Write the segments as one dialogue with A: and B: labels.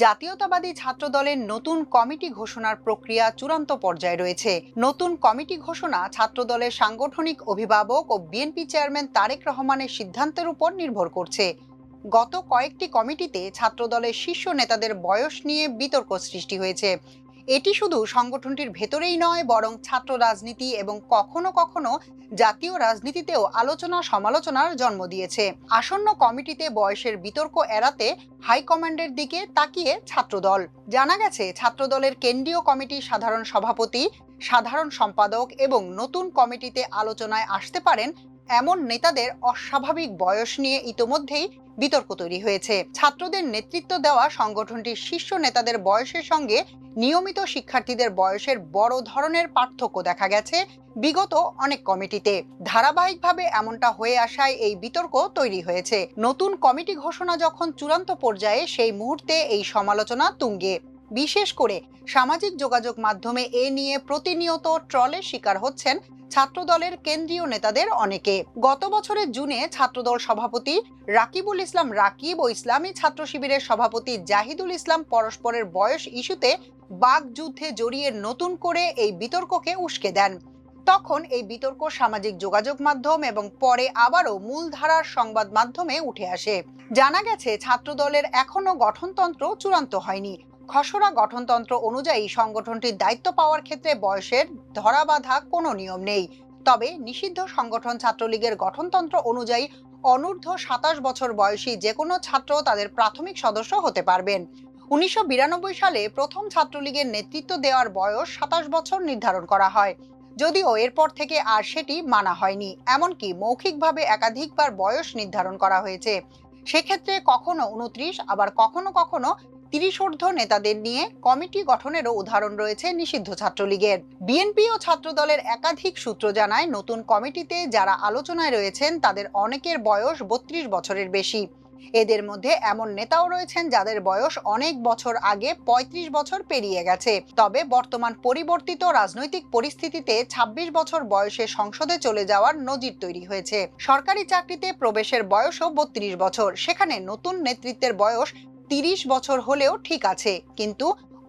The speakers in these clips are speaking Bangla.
A: জাতীয়তাবাদী ছাত্রদলের নতুন কমিটি ঘোষণার প্রক্রিয়া চূড়ান্ত পর্যায়ে রয়েছে। নতুন কমিটি ঘোষণা ছাত্রদলের সাংগঠনিক অভিভাবক ও বিএনপি চেয়ারম্যান তারেক রহমানের সিদ্ধান্তের উপর নির্ভর করছে। গত কয়েকটি কমিটিতে ছাত্রদলের শীর্ষ নেতাদের বয়স নিয়ে বিতর্ক সৃষ্টি হয়েছে। এটি শুধু সংগঠনটির ভেতরেই নয়, বরং ছাত্র রাজনীতি এবং কখনো কখনো জাতীয় রাজনীতিতেও আলোচনা সমালোচনার জন্ম দিয়েছে। আসন্ন কমিটিতে বয়সের বিতর্ক এড়াতে হাইকমান্ডের দিকে তাকিয়ে ছাত্রদল। জানা গেছে, ছাত্রদলের কেন্দ্রীয় কমিটির সাধারণ সভাপতি, সাধারণ সম্পাদক এবং নতুন কমিটিতে আলোচনায় আসতে পারেন এমন নেতাদের অস্বাভাবিক বয়স নিয়ে ইতোমধ্যেই বিতর্ক তৈরি হয়েছে। ছাত্রদের নেতৃত্ব দেওয়া সংগঠনটির শীর্ষ নেতাদের বয়সের সঙ্গে নিয়মিত শিক্ষার্থীদের বয়সের বড় ধরনের পার্থক্য দেখা গেছে বিগত অনেক কমিটিতে। ধারাবাহিকভাবে এমনটা হয়ে আসায় এই বিতর্ক তৈরি হয়েছে। নতুন কমিটি ঘোষণা যখন চূড়ান্ত পর্যায়ে, সেই মুহূর্তে এই সমালোচনা তুঙ্গে। বিশেষ করে সামাজিক যোগাযোগ মাধ্যমে এ নিয়ে প্রতিনিয়ত ট্রলের শিকার হচ্ছেন ছাত্রদলের কেন্দ্রীয় নেতাদের অনেকে। গত বছরের জুনে ছাত্রদল সভাপতি রাকিবুল ইসলাম রাকিব ও ইসলামী ছাত্র শিবিরের সভাপতি জাহিদুল ইসলাম পরস্পরের বয়স ইস্যুতে বাকযুদ্ধে জড়িয়ে নতুন করে এই বিতর্ককে উস্কে দেন। তখন এই বিতর্ক সামাজিক যোগাযোগ মাধ্যম এবং পরে আবারও মূলধারার সংবাদ মাধ্যমে উঠে আসে। জানা গেছে, ছাত্রদলের এখনো গঠনতন্ত্র চূড়ান্ত হয়নি। খসড়া গঠনতন্ত্র অনুযায়ী সংগঠনটির দায়িত্ব পাওয়ার ক্ষেত্রে বয়সের ধরাবাঁধা কোনো নিয়ম নেই। তবে নিষিদ্ধ সংগঠন ছাত্রলীগের গঠনতন্ত্র অনুযায়ী অনূর্ধ্ব ২৭ বছর বয়সী যে কোনো ছাত্র তাদের প্রাথমিক সদস্য হতে পারবেন। ১৯৯২ সালে প্রথম ছাত্রলীগের নেতৃত্ব দেওয়ার বয়স ২৭ বছর নির্ধারণ করা হয়, যদিও এরপর থেকে আর সেটি মানা হয়নি। এমনকি মৌখিকভাবে একাধিকবার বয়স নির্ধারণ করা হয়েছে। সেক্ষেত্রে কখনো ২৯, আবার কখনো কখনো ৩০ নেতাদের নিয়ে কমিটি গঠনেরও উদাহরণ রয়েছে নিষিদ্ধ ছাত্রলীগের। বিএনপি ও ছাত্রদলের একাধিক সূত্র জানায়, নতুন কমিটিতে যারা আলোচনায় রয়েছেন তাদের অনেকের বয়স ৩২ বছরের বেশি। এদের মধ্যে এমন নেতাও রয়েছেন যাদের বয়স অনেক বছর আগে ৩৫ বছর পেরিয়ে গেছে। তবে বর্তমান পরিবর্তিত রাজনৈতিক পরিস্থিতিতে ২৬ বছর বয়সে সংসদে চলে যাওয়ার নজির তৈরি হয়েছে। সরকারি চাকরিতে প্রবেশের বয়সও ৩২ বছর। সেখানে নতুন নেতৃত্বের বয়স ৩০ বছর হলেও ঠিক আছে, কিন্তু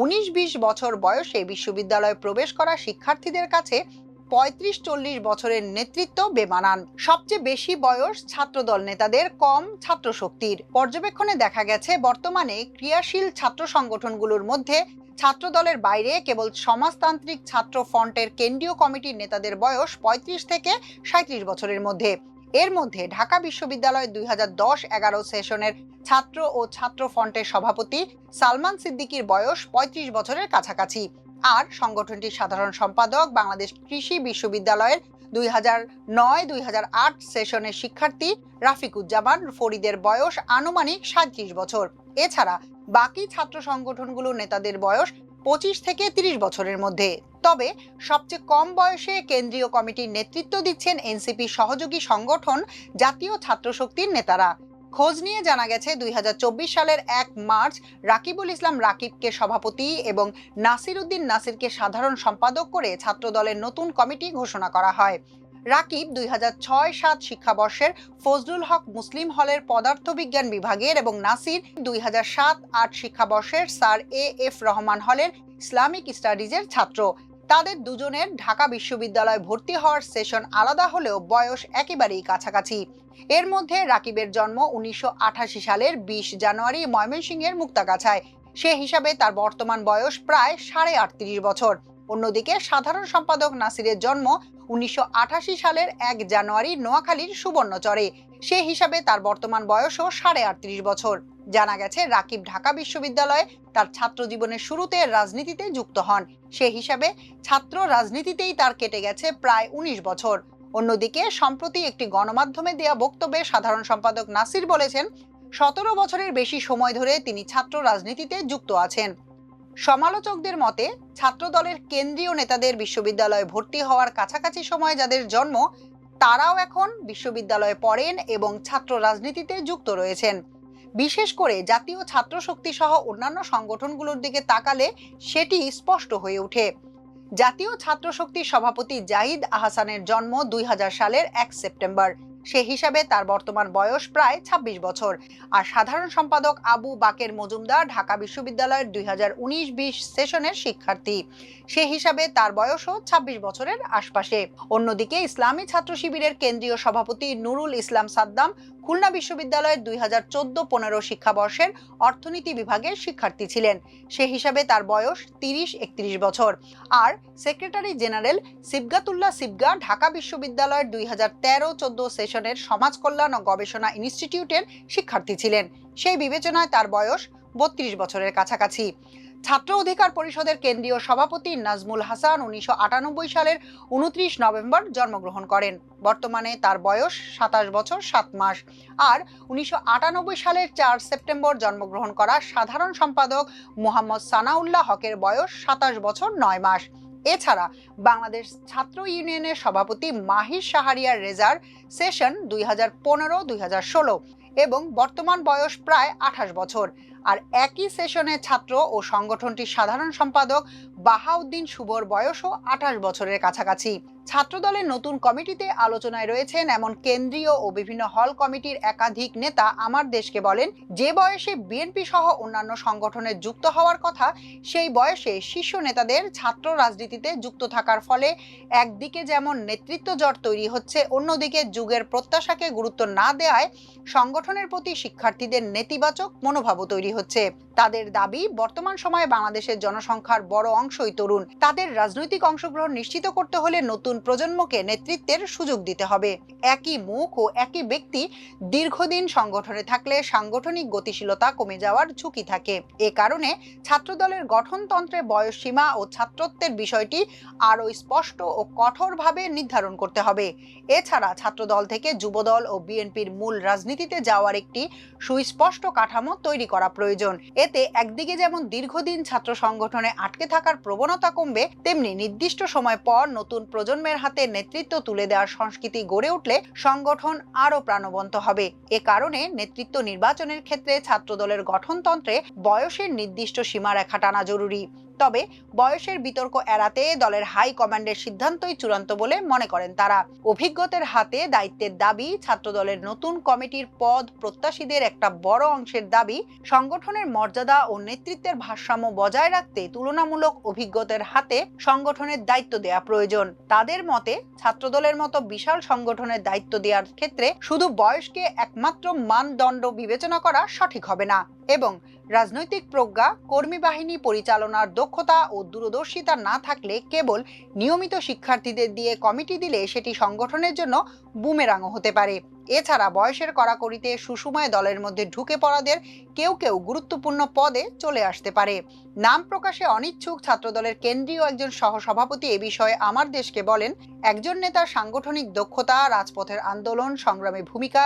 A: ১৯-২০ বছর বয়সে বিশ্ববিদ্যালয়ে প্রবেশ করা শিক্ষার্থীদের কাছে ৩৫-৪০ বছরের নেতৃত্ব বেমানান। সবচেয়ে বেশি বয়স ছাত্রদল নেতাদের, কম ছাত্র শক্তির। পর্যবেক্ষণে দেখা গেছে, বর্তমানে ক্রিয়াশীল ছাত্র সংগঠনগুলোর মধ্যে ছাত্রদলের বাইরে কেবল সমাজতান্ত্রিক ছাত্র ফ্রন্টের কেন্দ্রীয় কমিটির নেতাদের বয়স ৩৫ থেকে ৩৭ বছরের মধ্যে। এর মধ্যে ঢাকা বিশ্ববিদ্যালয় ২০১০-১১ সেশনের ছাত্র ও ছাত্র ফ্রন্টের সভাপতি সালমান সিদ্দিকীর বয়স ৩৫ বছরের কাছাকাছি। আর সংগঠনটির সাধারণ সম্পাদক বাংলাদেশ কৃষি বিশ্ববিদ্যালয়ের ২০০৯-২০০৮ সেশনের শিক্ষার্থী রাফিকুজ্জামান ফরিদের বয়স আনুমানিক ৩৭ বছর। এছাড়া বাকি ছাত্র সংগঠনগুলোর নেতাদের বয়স ২৫ থেকে ৩০ বছরের মধ্যে। তবে সবচেয়ে কম বয়সে কেন্দ্রীয় কমিটির নেতৃত্ব দিচ্ছেন এনসিপি সহযোগী সংগঠন জাতীয় ছাত্র শক্তির নেতারা। খোঁজ নিয়ে জানা গেছে, ২০২৪ সালের ১ মার্চ রাকিবুল ইসলাম রাকিবকে সভাপতি এবং নাসির উদ্দিন নাসিরকে সাধারণ সম্পাদক করে ছাত্রদলের নতুন কমিটি ঘোষণা করা হয়। রাকিব ২০০৬-৭ শিক্ষাবর্ষের ফজলুল হক মুসলিম হলের পদার্থবিজ্ঞান বিভাগের এবং নাসির ২০০৭-৮ শিক্ষাবর্ষের স্যার এ.এফ রহমান হলের ইসলামিক স্টাডিজের ছাত্র। তাদের দুজনের ঢাকা বিশ্ববিদ্যালয়ে ভর্তি হওয়ার সেশন আলাদা হলেও বয়স একেবারেই কাছাকাছি। এর মধ্যে রাকিবের জন্ম ১৯৮৮ সালের ২০ জানুয়ারি ময়মনসিংহের মুক্তাগাছায়। সে হিসাবে তার বর্তমান বয়স প্রায় ৩৮.৫ বছর। অন্যদিকে সাধারণ সম্পাদক নাসিরের জন্ম ১৯৮৮ সালের ১ জানুয়ারি নোয়াখালীর সুবর্ণচরে। সে হিসাবে তার বর্তমান বয়সও ৩৮.৫ বছর। জানা গেছে, রাকিব ঢাকা বিশ্ববিদ্যালয়ে তার ছাত্র জীবনের শুরুতে রাজনীতিতে যুক্ত হন। সে হিসাবে ছাত্র রাজনীতিতেই তার কেটে গেছে প্রায় ১৯ বছর। অন্যদিকে সম্প্রতি একটি গণমাধ্যমে দেয়া বক্তব্যে সাধারণ সম্পাদক নাসির বলেছেন, ১৭ বছরের বেশি সময় ধরে তিনি ছাত্র রাজনীতিতে যুক্ত আছেন। সমালোচকদের মতে, ছাত্রদলের কেন্দ্রীয় নেতাদের বিশ্ববিদ্যালয়ে ভর্তি হওয়ার কাছাকাছি সময়ে যাদের জন্ম, তারাও এখন বিশ্ববিদ্যালয়ে পড়েন এবং ছাত্র রাজনীতিতে যুক্ত রয়েছেন। বিশেষ করে জাতীয় ছাত্র শক্তি সহ অন্যান্য সংগঠনগুলোর দিকে তাকালে সেটি স্পষ্ট হয়ে ওঠে। জাতীয় ছাত্র শক্তির সভাপতি জাহিদ আহসানের জন্ম ২০০০ সালের ১ সেপ্টেম্বর। সে হিসাবে তার বর্তমান বয়স প্রায় ২৬ বছর। আর সাধারণ সম্পাদক আবু বাকের মজুমদার ঢাকা বিশ্ববিদ্যালয়ের ২০১৯-২০ সেশনের শিক্ষার্থী। সে হিসাবে তার বয়সও ২৬ বছরের আশপাশে। অন্যদিকে ইসলামী ছাত্র শিবিরের কেন্দ্রীয় সভাপতি নুরুল ইসলাম সাদ্দাম খুলনা বিশ্ববিদ্যালয়ের ২০১৪-১৫ শিক্ষাবর্ষের অর্থনীতি বিভাগের শিক্ষার্থী ছিলেন। সে হিসাবে তার বয়স ৩০-৩১ বছর। আর সেক্রেটারি জেনারেল সিবগাতুল্লাহ সিবগা ঢাকা বিশ্ববিদ্যালয়ের ২০১৩-১৪ সেশনের সমাজ কল্যাণ ও গবেষণা ইনস্টিটিউটের শিক্ষার্থী ছিলেন। সেই বিবেচনায় তার বয়স ৩২ বছরের কাছাকাছি। ছাত্র অধিকার পরিষদের কেন্দ্রীয় সভাপতি নাজমুল হাসান ১৯৯৮ সালের ২৯ নভেম্বর জন্মগ্রহণ করেন। বর্তমানে তার বয়স ২৭ বছর ৭ মাস। আর ১৯৯৮ সালের ৪ সেপ্টেম্বর জন্মগ্রহণ করা সাধারণ সম্পাদক মোহাম্মদ সানাউল্লাহ হকের বয়স ২৭ বছর ৯ মাস। এছাড়া বাংলাদেশ ছাত্র ইউনিয়নের সভাপতি মাহির শাহরিয়ার রেজার সেশন ২০১৫-২০১৬ এবং বর্তমান বয়স প্রায় ২৮ বছর। আর একই সেশনের ছাত্র ও সংগঠনটির সাধারণ সম্পাদক বাহাউদ্দিন শুভর বয়সও ২৮ বছরের কাছাকাছি। ছাত্রদলের নতুন কমিটিতে আলোচনায় রয়েছেন এমন কেন্দ্রীয় ও বিভিন্ন হল কমিটির একাধিক নেতা আমার দেশকে বলেন, যে বয়সে বিএনপি সহ অন্যান্য সংগঠনে যুক্ত হওয়ার কথা, সেই বয়সে শীর্ষ নেতাদের ছাত্র রাজনীতিতে যুক্ত থাকার ফলে একদিকে যেমন নেতৃত্ব জট তৈরি হচ্ছে, অন্যদিকে যুগের প্রত্যাশাকে গুরুত্ব না দেওয়ায় সংগঠনের প্রতি শিক্ষার্থীদের নেতিবাচক মনোভাবও তৈরি হচ্ছে। তাদের দাবি, বর্তমান সময়ে বাংলাদেশের জনসংখ্যার বড় অংশই তরুণ। তাদের রাজনৈতিক অংশগ্রহণ নিশ্চিত করতে হলে নতুন প্রজন্মকে নেতৃত্বের সুযোগ দিতে হবে। একই মুখ ও একই ব্যক্তি দীর্ঘদিন সংগঠনে থাকলে সাংগঠনিক গতিশীলতা কমে যাওয়ার ঝুঁকি থাকে। এ কারণে ছাত্রদলের গঠনতন্ত্রে বয়সসীমা ও ছাত্রত্বের বিষয়টি আরও স্পষ্ট ও কঠোরভাবে নির্ধারণ করতে হবে। এছাড়া ছাত্রদল থেকে যুবদল ও বিএনপির মূল রাজনীতিতে যাওয়ার একটি সুস্পষ্ট কাঠামো তৈরি করা প্রয়োজন। এতে একদিকে যেমন দীর্ঘদিন ছাত্র সংগঠনে আটকে থাকার প্রবণতা কমবে, তেমনি নির্দিষ্ট সময় পর নতুন প্রজন্মের হাতে নেতৃত্ব তুলে দেওয়ার সংস্কৃতি গড়ে উঠলে সংগঠন আরও প্রাণবন্ত হবে। এ কারণে নেতৃত্ব নির্বাচনের ক্ষেত্রে ছাত্রদলের গঠনতন্ত্রে বয়সের নির্দিষ্ট সীমারেখা টানা জরুরি। তবে বয়সের বিতর্ক এড়াতে দলের হাই কমান্ডের সিদ্ধান্তই চূড়ান্ত বলে মনে করেন তারা। অভিজ্ঞতার হাতে দায়িত্বের দাবি, ছাত্রদলের নতুন কমিটির পদ প্রত্যাশীদের একটা বড় অংশের দাবি, সংগঠনের মর্যাদা ও নেতৃত্বের ভারসাম্য বজায় রাখতে তুলনামূলক অভিজ্ঞতার হাতে সংগঠনের দায়িত্ব দেওয়া প্রয়োজন। তাদের মতে, ছাত্রদলের মতো বিশাল সংগঠনের দায়িত্ব দেওয়ার ক্ষেত্রে শুধু বয়সকে একমাত্র মানদণ্ড বিবেচনা করা সঠিক হবে না এবং রাজনৈতিক প্রজ্ঞা, কর্মী বাহিনী পরিচালনার দক্ষতা ও দূরদর্শিতা না থাকলে কেবল নিয়মিত শিক্ষার্থীদের দিয়ে কমিটি দিলে সেটি সংগঠনের জন্য বুমেরাংও হতে পারে। এছাড়া বয়সের কড়াকড়িতে সুসময়ে দলের মধ্যে ঢুকে পড়াদের কেউ কেউ গুরুত্বপূর্ণ পদে চলে আসতে পারে। নাম প্রকাশে অনিচ্ছুক ছাত্রদলের কেন্দ্রীয় একজন সহসভাপতি এ বিষয়ে আমার দেশকে বলেন, একজন নেতার সাংগঠনিক দক্ষতা, রাজপথের আন্দোলন সংগ্রামে ভূমিকা,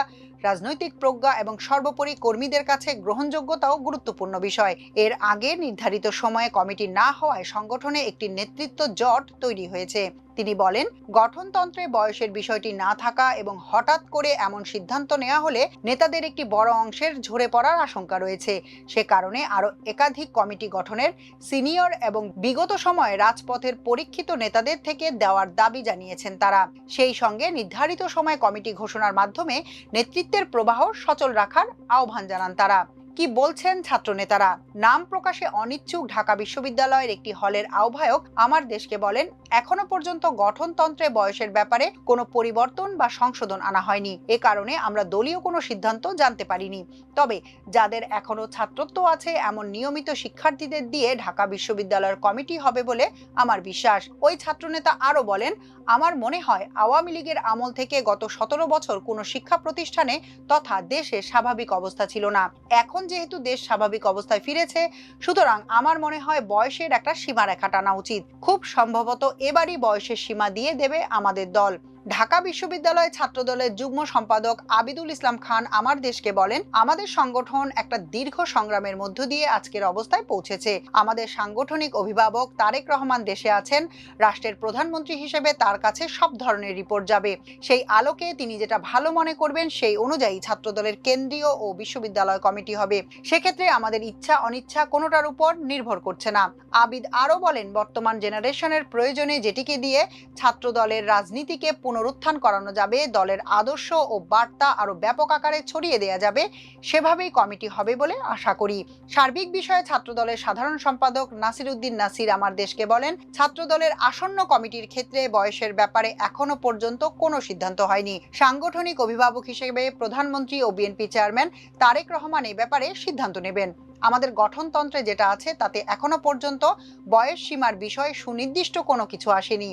A: রাজনৈতিক প্রজ্ঞা এবং সর্বোপরি কর্মীদের কাছে গ্রহণযোগ্যতাও গুরুত্বপূর্ণ বিষয়। এর আগে নির্ধারিত সময়ে কমিটি না হওয়ায় সংগঠনে একটি নেতৃত্ব জট তৈরি হয়েছে। তিনি বলেন, গঠনতন্ত্রে বয়সের বিষয়টি না থাকা এবং হঠাৎ করে এমন সিদ্ধান্ত নেওয়া হলে নেতাদের একটি বড় অংশের ঝরে পড়ার আশঙ্কা রয়েছে। সে কারণে আরও একাধিক কমিটি গঠনের সিনিয়র এবং বিগত সময়ে রাজপথের পরীক্ষিত নেতাদের থেকে দেওয়ার দাবি জানিয়েছেন তারা। সেই সঙ্গে নির্ধারিত সময় কমিটি ঘোষণার মাধ্যমে নেতৃত্বের প্রবাহ সচল রাখার আহ্বান জানান তারা। কি বলছেন ছাত্র নেতারা? নাম প্রকাশে অনিচ্ছুক ঢাকা বিশ্ববিদ্যালয়ের একটি হলের আহ্বায়ক আমার দেশকে বলেন, এখনো পর্যন্ত গঠনতন্ত্রে বয়সের ব্যাপারে কোনো পরিবর্তন বা সংশোধন আনা হয়নি। এ কারণে আমরা দলীয় কোনো সিদ্ধান্ত জানতে পারিনি। তবে যাদের এখনো ছাত্রত্ব আছে এমন নিয়মিত শিক্ষার্থীদের দিয়ে ঢাকা বিশ্ববিদ্যালয়ের কমিটি হবে বলে আমার বিশ্বাস। ওই ছাত্রনেতা আরো বলেন, আমার মনে হয় আওয়ামী লীগের আমল থেকে গত ১৭ বছর কোনো শিক্ষা প্রতিষ্ঠানে তথা দেশে স্বাভাবিক অবস্থা ছিল না। এখন যেহেতু দেশ স্বাভাবিক অবস্থায় ফিরেছে, সুতরাং আমার মনে হয় বয়সের একটা সীমারেখা টানা উচিত। খুব সম্ভবত এবারই বয়সের সীমা দিয়ে দেবে আমাদের দল। ঢাকা বিশ্ববিদ্যালয় ছাত্রদলের যুগ্ম সম্পাদক আবিদুল ইসলাম খান আমার দেশকে বলেন, আমাদের সংগঠন একটা দীর্ঘ সংগ্রামের মধ্য দিয়ে আজকের অবস্থায় পৌঁছেছে। আমাদের সাংগঠনিক অভিভাবক তারেক রহমান দেশে আছেন। রাষ্ট্রের প্রধানমন্ত্রী হিসেবে তার কাছে সব ধরনের রিপোর্ট যাবে। সেই আলোকে তিনি যেটা ভালো মনে করবেন সেই অনুযায়ী ছাত্রদলের কেন্দ্রীয় ও বিশ্ববিদ্যালয় কমিটি হবে। সেক্ষেত্রে আমাদের ইচ্ছা অনিচ্ছা কোনোটার উপর নির্ভর করছে না। আবিদ আরো বলেন, বর্তমান জেনারেশনের প্রয়োজনে যেটিকে দিয়ে ছাত্রদলের রাজনীতিকে পুনরুত্থান করানো যাবে, দলের আদর্শ ও বার্তা আরো ব্যাপক আকারে ছড়িয়ে দেয়া যাবে, সেভাবেই কমিটি হবে বলে আশা করি। সার্বিক বিষয়ে ছাত্রদলের সাধারণ সম্পাদক নাসির উদ্দিন নাসির আমার দেশকে বলেন, ছাত্রদলের আসন্ন কমিটির ক্ষেত্রে বয়সের ব্যাপারে এখনো পর্যন্ত কোনো সিদ্ধান্ত হয়নি। সাংগঠনিক অভিভাবক হিসেবে প্রধানমন্ত্রী ও বিএনপি চেয়ারম্যান তারেক রহমান এই ব্যাপারে সিদ্ধান্ত নেবেন। আমাদের গঠনতন্ত্রে যেটা আছে তাতে এখনো পর্যন্ত বয়স সীমার বিষয়ে সুনির্দিষ্ট কোনো কিছু আসেনি।